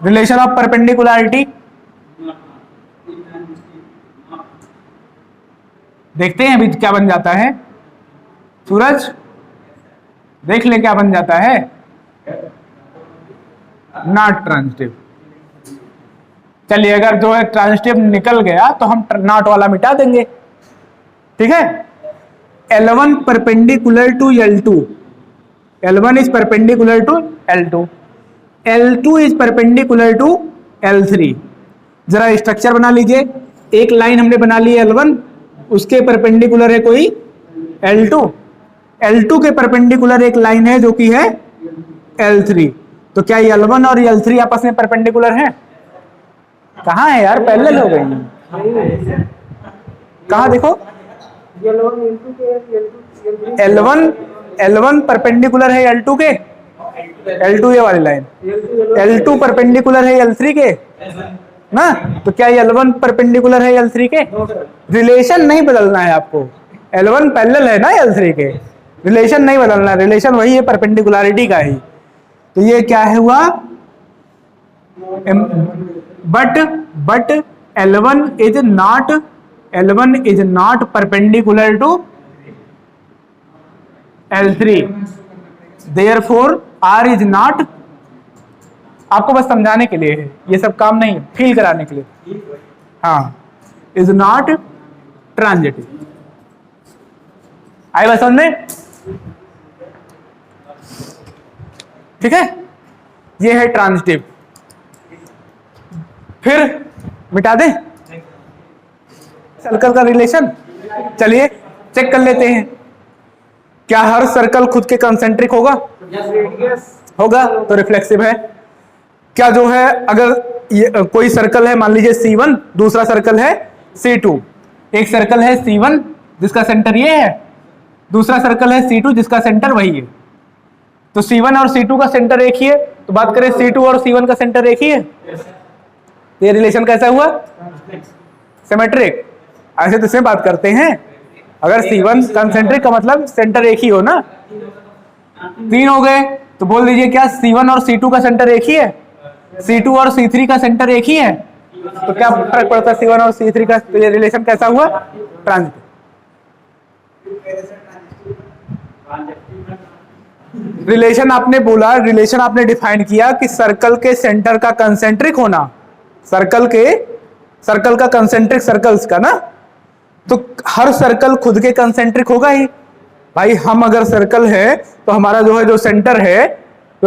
रिलेशन ऑफ परपेंडिकुलरिटी, देखते हैं अभी क्या बन जाता है। सूरज देख ले क्या बन जाता है। Not transitive. चलिए अगर जो है ट्रांजिटिव निकल गया तो हम नॉट वाला मिटा देंगे, ठीक है। L1 perpendicular to L2, L1 is perpendicular to L2, L2 is perpendicular to L3। जरा स्ट्रक्चर बना लीजिए, एक लाइन हमने बना ली L1, उसके परपेंडिकुलर है कोई L2, L2 के परपेंडिकुलर एक लाइन है जो कि है L3। तो क्या L1 और L3 आपस में परपेंडिकुलर हैं? कहाँ है यार, पैरेलल हो गई। कहाँ देखो, L1 परपेंडिकुलर है L2 के, L2 ये वाली लाइन, L2 परपेंडिकुलर है L3 के ना, तो क्या L1 परपेंडिकुलर है L3 के? रिलेशन नहीं बदलना है आपको, L1 पैरेलल है ना L3 के, रिलेशन नहीं बदलना, रिलेशन वही है परपेंडिकुलरिटी का ही। तो ये क्या है हुआ, but L1 is not perpendicular to L3, therefore R is not, आपको बस समझाने के लिए है, ये सब काम नहीं, फील कराने के लिए, हाँ, इज नॉट ट्रांजिटिव। आई बात समझ में? ठीक है, ये है ट्रांजिटिव। फिर मिटा दें सर्कल का रिलेशन, चलिए चेक कर लेते हैं। क्या हर सर्कल खुद के कंसेंट्रिक होगा? होगा, तो रिफ्लेक्सिव है। क्या जो है, अगर ये कोई सर्कल है, मान लीजिए C1, दूसरा सर्कल है C2, एक सर्कल है C1 जिसका सेंटर ये है, दूसरा सर्कल है C2 जिसका सेंटर वही है, तो C1 और C2 का सेंटर एक ही है, तो बात करें C2 और C1 का सेंटर एक ही है, तो ये रिलेशन कैसा हुआ? सिमेट्रिक। ऐसे तो इसमें बात करते हैं, अगर C1 कंसेंट्रिक का मतलब सेंटर एक ही हो ना, 3 हो गए, तो बोल दीजिए क्या C1 और C2 का सेंटर एक ही है, C2 और C3 का सेंटर एक ही है, तो क्या फर्क पड़ता है C1 और C3 का? तो ये रिलेशन कैसा हुआ? ट्रांजिटिव। रिलेशन आपने बोला, रिलेशन आपने डिफाइन किया कि सर्कल के सेंटर का कंसेंट्रिक होना, सर्कल का कंसेंट्रिक सर्कल्स का ना, तो हर सर्कल खुद के कंसेंट्रिक होगा ही भाई। हम अगर सर्कल है तो हमारा जो है, जो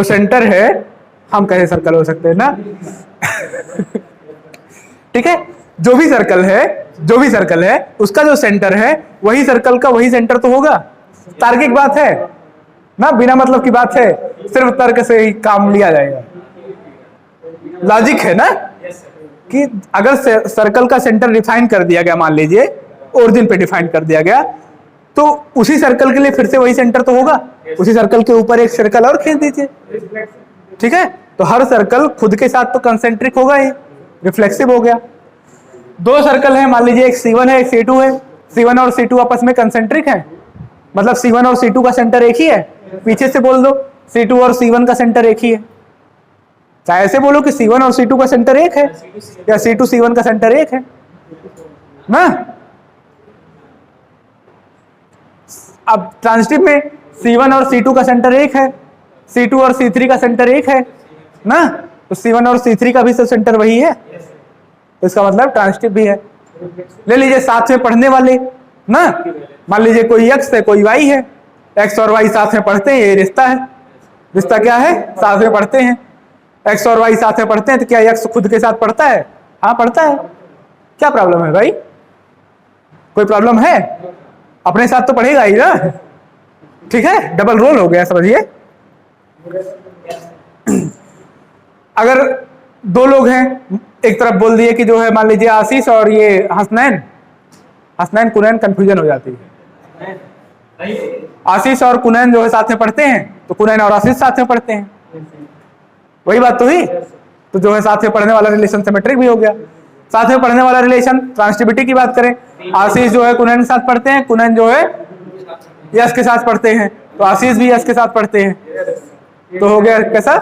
सेंटर है, हम कैसे सर्कल हो सकते हैं ना ठीक है, जो भी सर्कल है उसका जो सेंटर है, वही सर्कल का वही सेंटर तो होगा। तार्किक बात है ना, बिना मतलब की बात है, सिर्फ तर्क से ही काम लिया जाएगा। लॉजिक है ना कि अगर सर्कल का सेंटर डिफाइन कर दिया गया, मान लीजिए ओरिजिन पे डिफाइन कर दिया गया, तो उसी सर्कल के लिए फिर से वही सेंटर तो होगा, उसी सर्कल के ऊपर एक सर्कल और खींच दीजिए, ठीक है। तो हर सर्कल खुद के साथ तो कंसेंट्रिक होगा ही, रिफ्लेक्सिव हो गया। दो सर्कल है, मान लीजिए एक C1 है एक C2 है, C1 और C2 आपस में कंसेंट्रिक है, मतलब C1 और C2 का सेंटर एक ही है। पीछे से बोल दो C2 और C1 का सेंटर एक ही है, चाहे ऐसे बोलो कि C1 और C2 का सेंटर एक है, या C2 C1 का सेंटर एक है ना। अब ट्रांजिटिव में C1 और C2 का सेंटर एक है, C2 और C3 का सेंटर एक है ना, तो C1 और C3 का भी सब सेंटर वही है, तो इसका मतलब ट्रांजिटिव भी है। ले लीजिए साथ में पढ़ने वाले ना, मान लीजिए कोई x है कोई y है, x और y साथ में पढ़ते हैं, ये रिश्ता है। रिश्ता क्या है? साथ में पढ़ते हैं, x और y साथ में पढ़ते हैं, तो क्या x खुद के साथ पढ़ता है? हाँ पढ़ता है। क्या प्रॉब्लम है भाई? कोई प्रॉब्लम है? अपने साथ तो पढ़ेगा ही ना, ठीक है, डबल रोल हो गया समझिए। अगर दो लोग हैं, एक तरफ बोल दिए कि जो है मान लीजिए आशीष और ये हसनैन कुनैन, कंफ्यूजन हो जाती है। आशीष और कुनैन जो है साथ में पढ़ते हैं, तो कुनैन और आशीष साथ में पढ़ते हैं, वही बात तो हुई। तो जो है साथ में पढ़ने वाला रिलेशन सिमेट्रिक भी हो गया। साथ में पढ़ने वाला रिलेशन, ट्रांजिटिविटी की बात करें, आशीष जो है कुनैन के साथ पढ़ते हैं, कुनैन जो है यश के साथ पढ़ते हैं, तो आशीष भी यश के साथ पढ़ते हैं, तो हो गया कैसा?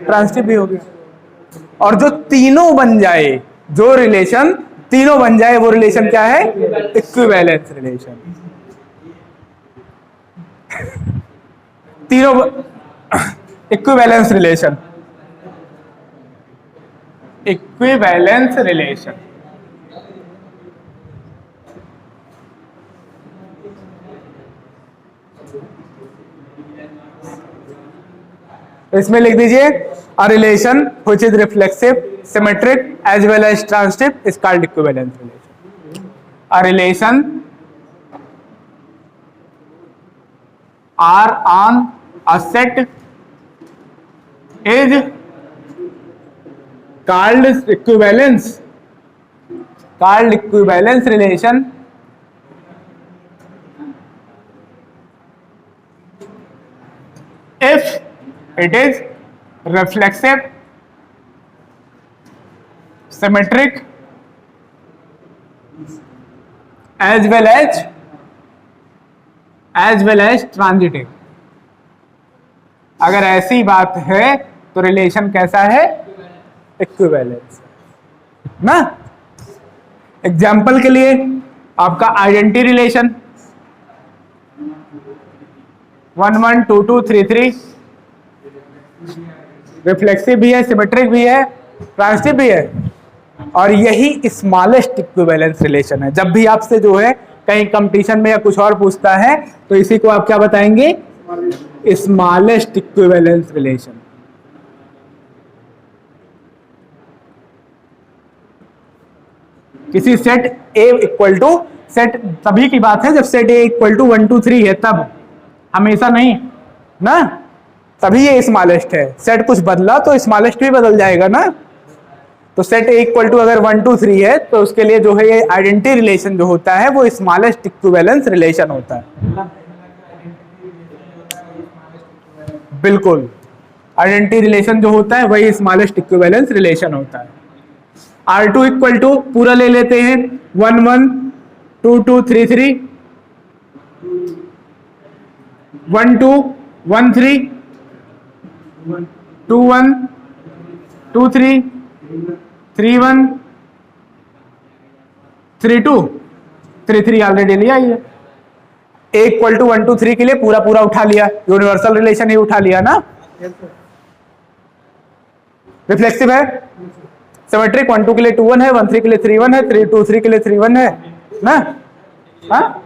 ट्रांजिटिव भी हो गया। और जो तीनों बन जाए, जो रिलेशन तीनों बन जाए, वो रिलेशन क्या है? Equivalence relation. तीनों इक्विवेलेंस रिलेशन, इक्विवेलेंस रिलेशन। इसमें लिख दीजिए a relation which is reflexive, symmetric as well as transitive is called equivalence relation. A relation R on a set is called equivalence relation if it is reflexive, symmetric as well as transitive। अगर ऐसी बात है तो relation कैसा है? Equivalence ना। Example के लिए आपका आइडेंटिटी रिलेशन 1 1 2 2 3 3 रिफ्लेक्सिव भी है, सिमेट्रिक भी है, ट्रांजिटिव भी है, और यही स्मॉलेस्ट इक्विवेलेंस रिलेशन है। जब भी आपसे जो है कहीं कंपटीशन में या कुछ और पूछता है तो इसी को आप क्या बताएंगे? Smallest equivalence relation. किसी set A equal to, set तभी की बात है जब सेट A इक्वल टू 1 2 3 है, तब, हमेशा नहीं ना, तभी ये स्मॉलेस्ट है। सेट कुछ बदला तो स्मॉलेस्ट भी बदल जाएगा ना। तो सेट A इक्वल टू अगर 1 2 3 है तो उसके लिए जो है ये आइडेंटिटी रिलेशन जो होता है वो स्मॉलेस्ट इक्विवेलेंस रिलेशन होता है। बिल्कुल, आइडेंटिटी रिलेशन जो होता है वही स्मॉलेस्ट इक्विवेलेंस रिलेशन होता है। R2 इक्वल टू पूरा ले लेते हैं 1 1 2 2 3 3 1 2 1 3 2 1 2 3 3 1 3 2 3 3 ऑलरेडी लिया ही है। A इक्वल टू 1 2 3 के लिए पूरा पूरा उठा लिया, यूनिवर्सल रिलेशन ही उठा लिया ना। रिफ्लेक्सिव है, सिमेट्रिक 1 2 के लिए 2 1 है, 1 3 के लिए 3 1 है, 3 2 3 के लिए 3 1 है ना। हाँ,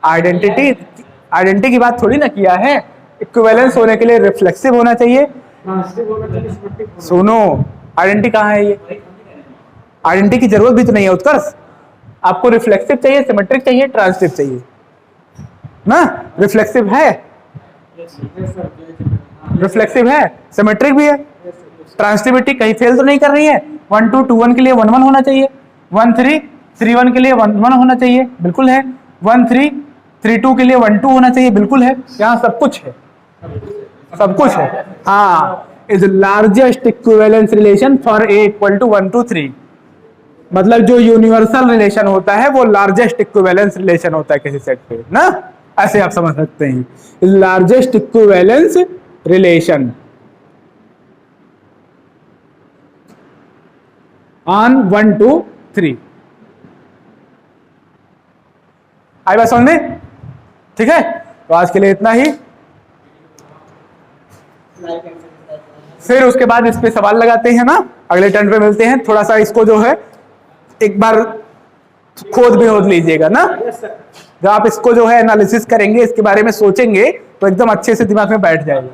आइडेंटिटी की बात थोड़ी ना किया है। इक्विवेलेंस होने के लिए रिफ्लेक्सिव होना चाहिए। सुनो, आइडेंटिटी कहाँ है? ये आइडेंटिटी की जरूरत भी तो नहीं है उत्कर्ष। आपको रिफ्लेक्सिव चाहिए, सिमेट्रिक चाहिए, ट्रांजिटिव चाहिए ना। रिफ्लेक्सिव है, रिफ्लेक्सिव है, सिमेट्रिक भी है, ट्रांजिटिविटी कहीं फेल तो नहीं कर रही है। 1 2 2 1 के लिए 1 1 होना चाहिए, 1 3 3 1 के लिए 1 1 होना चाहिए, बिल्कुल है। 1 3 3 2 के लिए 1 2 होना चाहिए, बिल्कुल है। यहाँ सब कुछ है, सब कुछ है। हाँ, is largest equivalence relation for A equal to 1 2 3। मतलब जो यूनिवर्सल रिलेशन होता है वो लार्जेस्ट इक्विवेलेंस रिलेशन होता है किसी सेट पे ना। ऐसे आप समझ सकते हैं, लार्जेस्ट इक्विवेलेंस रिलेशन ऑन 1 2 3। आई बात समझ में? ठीक है, तो आज के लिए इतना ही। फिर उसके बाद इस पे सवाल लगाते हैं ना, अगले टर्न पे मिलते हैं। थोड़ा सा इसको जो है एक बार खोद लीजिएगा ना। जब आप इसको जो है एनालिसिस करेंगे, इसके बारे में सोचेंगे तो एकदम अच्छे से दिमाग में बैठ जाएगा।